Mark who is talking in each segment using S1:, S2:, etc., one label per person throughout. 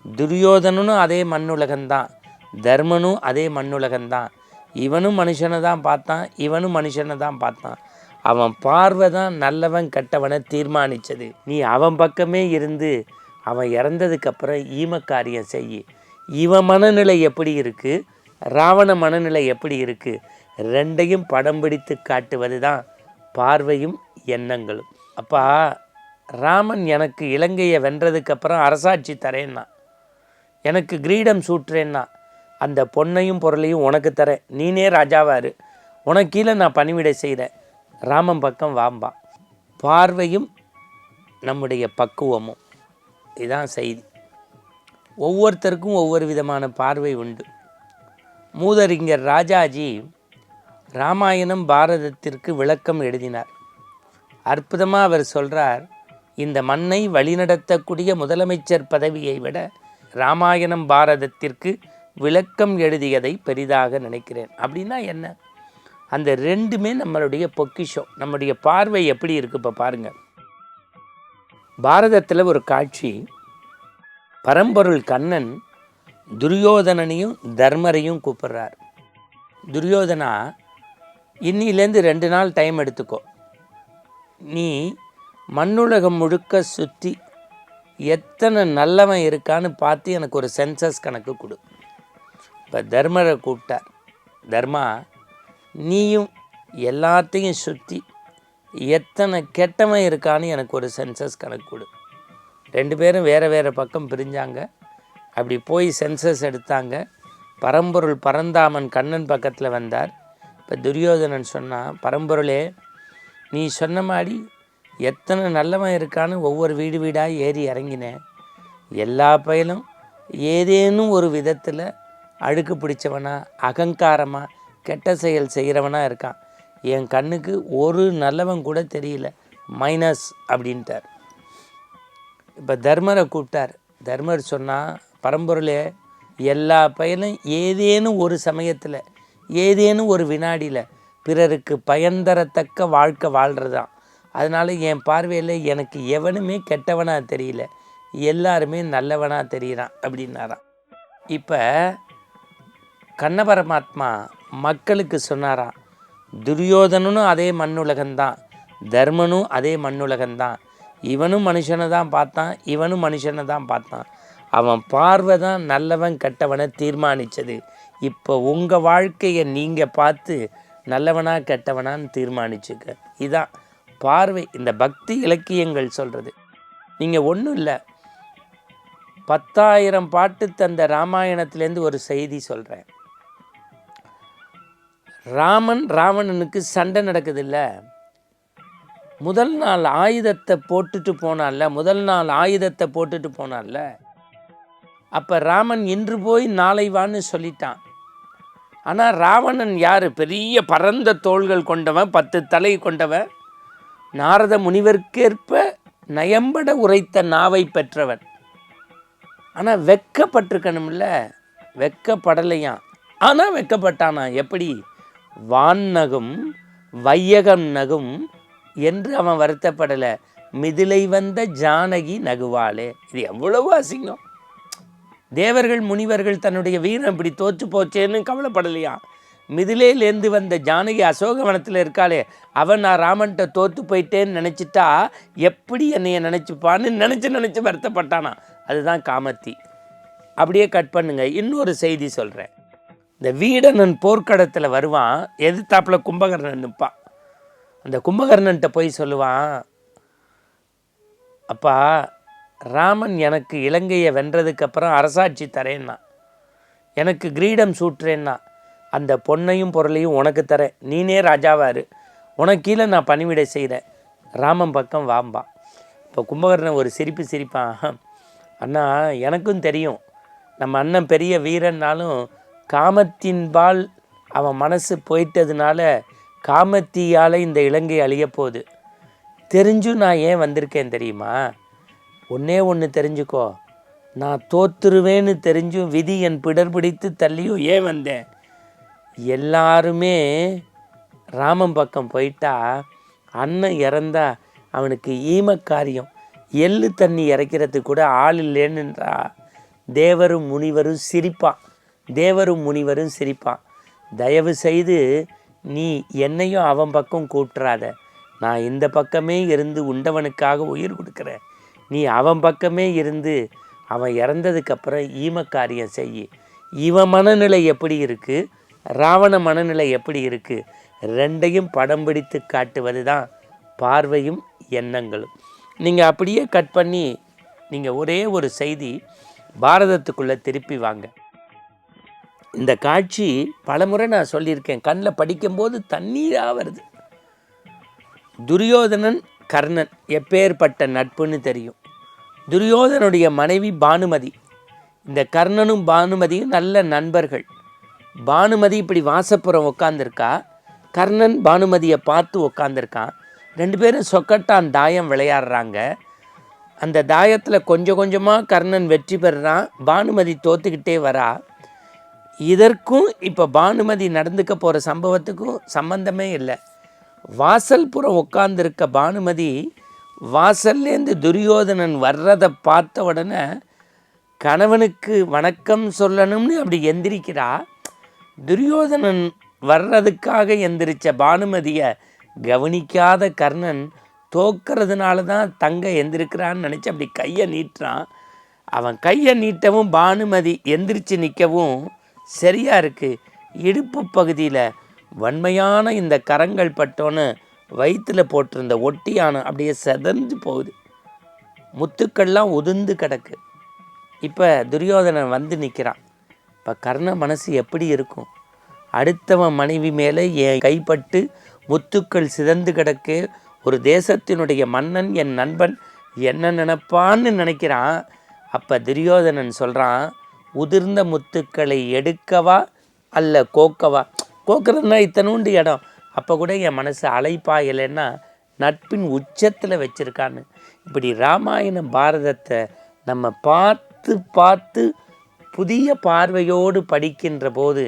S1: துரியோதனனும் அதே மண்ணுலகந்தான், தர்மனும் அதே மண்ணுலகந்தான். இவனும் மனுஷனை தான் பார்த்தான், இவனும் மனுஷனை தான் பார்த்தான். அவன் பார்வை தான் நல்லவன் கெட்டவனை தீர்மானித்தது. நீ அவன் பக்கமே இருந்து அவன் இறந்ததுக்கப்புறம் ஈமக்காரியம் செய். இவன் மனநிலை எப்படி இருக்குது, ராவண மனநிலை எப்படி இருக்குது, ரெண்டையும் படம் பிடித்து காட்டுவது தான் பார்வையும் எண்ணங்களும். அப்பா, ராமன் எனக்கு இலங்கையை வென்றதுக்கப்புறம் அரசாட்சி தரேன்னா, எனக்கு கிரீடம் சூட்டுறேன்னா, அந்த பொன்னையும் பொருளையும் உனக்கு தரேன், நீனே ராஜாவாரு, உனக்கு கீழே நான் பணிவிடை செய்கிறேன், ராமன் பக்கம் வாம்பா. பார்வையும் நம்முடைய பக்குவமும், இதுதான் செய்தி. ஒவ்வொருத்தருக்கும் ஒவ்வொரு விதமான பார்வை உண்டு. மூதறிஞர் ராஜாஜி ராமாயணம் பாரதத்திற்கு விளக்கம் எழுதினார். அற்புதமாக அவர் சொல்கிறார், இந்த மண்ணை வழிநடத்தக்கூடிய முதலமைச்சர் பதவியை விட ராமாயணம் பாரதத்திற்கு விளக்கம் எழுதியதை பெரிதாக நினைக்கிறேன். அப்படின்னா என்ன? அந்த ரெண்டுமே நம்மளுடைய பொக்கிஷம். நம்முடைய பார்வை எப்படி இருக்குது இப்போ பாருங்கள். பாரதத்தில் ஒரு காட்சி, பரம்பொருள் கண்ணன் துரியோதனனையும் தர்மரையும் கூப்பிட்றார். துரியோதனா, இன்னிலேருந்து 2 நாள் டைம் எடுத்துக்கோ, நீ மண்ணுலகம் முழுக்க சுற்றி எத்தனை நல்லவன் இருக்கான்னு பார்த்து எனக்கு ஒரு சென்சஸ் கணக்கு கொடு. இப்போ தர்மரை கூப்பிட்டார். தர்மா, நீயும் எல்லாத்தையும் சுற்றி எத்தனை கெட்டவன் இருக்கான்னு எனக்கு ஒரு சென்சஸ் கணக்கு கொடு. 2 பேரும் வேறு வேறு பக்கம் பிரிஞ்சாங்க. அப்படி போய் சென்சஸ் எடுத்தாங்க. பரம்பொருள் பரந்தாமன் கண்ணன் பக்கத்தில் வந்தார். இப்போ துரியோதனன் சொன்னான், பரம்பொருளே, நீ சொன்ன மாதிரி எத்தனை நல்லவன் இருக்கான்னு ஒவ்வொரு வீடு வீடாக ஏறி இறங்கினேன். எல்லா பயலும் ஏதேனும் ஒரு விதத்தில் அழுக்கு பிடிச்சவனா, அகங்காரமாக கெட்ட செயல் செய்கிறவனாக இருக்கான். என் கண்ணுக்கு ஒரு நல்லவன் கூட தெரியல, மைனஸ் அப்படின்ட்டார். இப்போ தர்மரை கூப்பிட்டார். தர்மர் சொன்னால், பரம்பொருளே, எல்லா பயனும் ஏதேனும் ஒரு சமயத்தில், ஏதேனும் ஒரு வினாடியில் பிறருக்கு பயன் தரத்தக்க வாழ்க்கை வாழ்கிறதான். அதனால் என் பார்வையில் எனக்கு எவனுமே கெட்டவனாக தெரியல, எல்லாருமே நல்லவனாக தெரிகிறான் அப்படின்னாராம். இப்போ கண்ண பரமாத்மா மக்களுக்கு சொன்னாராம், துரியோதனனும் அதே மண்ணுலகந்தான், தர்மனும் அதே மண்ணுலகந்தான். இவனும் மனுஷனை தான் பார்த்தான், இவனும் மனுஷனை தான் பார்த்தான். அவன் பார்வை தான் நல்லவன் கெட்டவனை தீர்மானித்தது. இப்போ உங்கள் வாழ்க்கையை நீங்கள் பார்த்து நல்லவனா கெட்டவனான்னு தீர்மானிச்சுக்க. இதான் பார்வை. இந்த பக்தி இலக்கியங்கள் சொல்கிறது. நீங்கள் ஒன்றும் இல்லை, 10,000 பாட்டு தந்த ராமாயணத்துலேருந்து ஒரு செய்தி சொல்கிறேன். ராவணனுக்கு சண்டை நடக்குதில்ல, முதல் நாள் ஆயுதத்தை போட்டுட்டு போனான்ல, அப்போ ராமன் இன்று போய் நாளை வான்னு சொல்லிட்டான். ஆனால் ராவணன் யார்? பெரிய பரந்த தோள்கள் கொண்டவன், 10 தலை கொண்டவன், நாரத முனிவர்க்கேற்ப நயம்பட உரைத்த நாவை பெற்றவன். ஆனால் வெக்கப்பட்டிருக்கணும்ல, வெக்கப்படலையாம். ஆனால் வெக்கப்பட்டானா. எப்படி? வான்னகும் வையகம் நகும் என்று அவன் வருத்தப்படலை. மிதிலை வந்த ஜானகி நகுவாளே. இது எவ்வளவு அசிங்கம். தேவர்கள் முனிவர்கள் தன்னுடைய வீரம் இப்படி தோற்று போச்சேன்னு கவலைப்படலையா? மிதிலேலேருந்து வந்த ஜானகி அசோகவனத்தில் இருக்காளே, அவன் நான் ராமன்கிட்ட தோற்று போயிட்டேன்னு நினச்சிட்டா எப்படி என்னைய நினச்சிப்பான்னு நினச்சி வருத்தப்பட்டானா. அதுதான் காமத்தி. அப்படியே கட் பண்ணுங்க. இன்னொரு செய்தி சொல்கிறேன். இந்த வீடனன் போர்க்களத்தில் வருவான், எதிர்த்தாப்பில் கும்பகர்ணன் நிற்பான். அந்த கும்பகர்ணன்ட்ட போய் சொல்லுவான், அப்பா, ராமன் எனக்கு இலங்கையை வென்றதுக்கப்புறம் அரசாட்சி தரேன்னா, எனக்கு கிரீடம் சூட்டுறேன்னா, அந்த பொன்னையும் பொருளையும் உனக்கு தரேன், நீனே ராஜாவாரு, உனக்கு கீழே நான் பணிவிடை செய்கிறேன், ராமன் பக்கம் வாம்பா. இப்போ கும்பகர்ணன் ஒரு சிரிப்பான். அண்ணா, எனக்கும் தெரியும் நம்ம அண்ணன் பெரிய வீரன்னாலும் காமத்தின்பால் அவன் மனசு போயிட்டதுனால காமத்தியால் இந்த இலங்கை அழியப்போகுது. தெரிஞ்சும் நான் ஏன் வந்திருக்கேன் தெரியுமா? ஒன்றே ஒன்று தெரிஞ்சுக்கோ, நான் தோற்றுருவேன்னு தெரிஞ்சும் விதி என் பிடர் பிடித்து தள்ளியும் ஏன் வந்தேன்? எல்லாருமே ராமன் பக்கம் போயிட்டா அண்ணன் இறந்தா அவனுக்கு ஈமக்காரியம், எள்ளு தண்ணி இறைக்கிறதுக்கு கூட ஆள் இல்லைன்னுன்றா தேவரும் முனிவரும் சிரிப்பான். தேவரும் முனிவரும் சிரிப்பான். தயவு செய்து நீ என்னையும் அவன் பக்கம் கூட்டுறாத. நான் இந்த பக்கமே இருந்து உண்டவனுக்காக உயிர் கொடுக்குறேன். நீ அவன் பக்கமே இருந்து அவன் இறந்ததுக்கப்புறம் ஈமக்காரியம் செய். இவன் மனநிலை எப்படி இருக்குது, ராவண மனநிலை எப்படி இருக்குது, ரெண்டையும் படம் பிடித்து காட்டுவது தான் பார்வையும் எண்ணங்களும். நீங்கள் அப்படியே கட் பண்ணி நீங்கள் ஒரே ஒரு செய்தி பாரதத்துக்குள்ளே திருப்பி வாங்க. இந்த காட்சி பலமுறை நான் சொல்லியிருக்கேன், கண்ணில் படிக்கும்போது தண்ணீராக வருது. துரியோதனன் கர்ணன் எப்பேற்பட்ட நட்புன்னு தெரியும். துரியோதனுடைய மனைவி பானுமதி. இந்த கர்ணனும் பானுமதியும் நல்ல நண்பர்கள். பானுமதி இப்படி வாசப்புறம் உட்காந்துருக்கா, கர்ணன் பானுமதியை பார்த்து உட்காந்துருக்கான். ரெண்டு பேரும் சொக்கட்டான் தாயம் விளையாடுறாங்க. அந்த தாயத்தில் கொஞ்சம் கொஞ்சமாக கர்ணன் வெற்றி பெறுறான், பானுமதி தோத்துக்கிட்டே வரா. இதற்கும் இப்போ பானுமதி நடந்துக்க போகிற சம்பவத்துக்கும் சம்பந்தமே இல்லை. வாசல் புறம் உட்காந்துருக்க பானுமதி வாசல்லேருந்து துரியோதனன் வர்றதை பார்த்த உடனே கணவனுக்கு வணக்கம் சொல்லணும்னு அப்படி எந்திரிக்கிறா. துரியோதனன் வர்றதுக்காக எந்திரிச்ச பானுமதியை கவனிக்காத கர்ணன் தோக்கிறதுனால தான் தங்க எந்திருக்கிறான்னு நினச்சி அப்படி கையை நீட்டுறான். அவன் கையை நீட்டவும் பானுமதி எந்திரிச்சு நிற்கவும் சரியாக இருக்குது. இடுப்பு பகுதியில் வன்மையான இந்த கரங்கள் பட்டோன்னு வயிற்றில் போட்டிருந்த ஒட்டியான அப்படியே செதஞ்சு போகுது. முத்துக்கள்லாம் உதிர்ந்து கிடக்கு. இப்போ துரியோதனன் வந்து நிற்கிறான். இப்போ கர்ண மனசு எப்படி இருக்கும்? அடுத்தவன் மனைவி மேலே என் கைப்பட்டு முத்துக்கள் சிதந்து கிடக்கு, ஒரு தேசத்தினுடைய மன்னன் என் நண்பன் என்ன நினைப்பான்னு நினைக்கிறான். அப்போ துரியோதனன் சொல்கிறான், உதிர்ந்த முத்துக்களை எடுக்கவா அல்ல கோக்கவா? கோக்கிறதுனா இத்தனூண்டு இடம். அப்போ கூட என் மனசு அலைப்பாயலைன்னா நட்பின் உச்சத்தில் வச்சுருக்கான்னு. இப்படி ராமாயணம் பாரதத்தை நம்ம பார்த்து பார்த்து புதிய பார்வையோடு படிக்கின்ற போது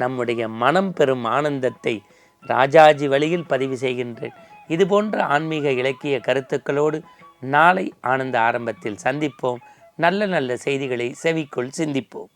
S1: நம்முடைய மனம் பெறும் ஆனந்தத்தை ராஜாஜி வழியில் பதிவு செய்கின்றேன். இது போன்ற ஆன்மீக இலக்கிய கருத்துக்களோடு நாளை ஆனந்த ஆரம்பத்தில் சந்திப்போம். நல்ல நல்ல செய்திகளை செவிக்குள் சிந்திப்போம்.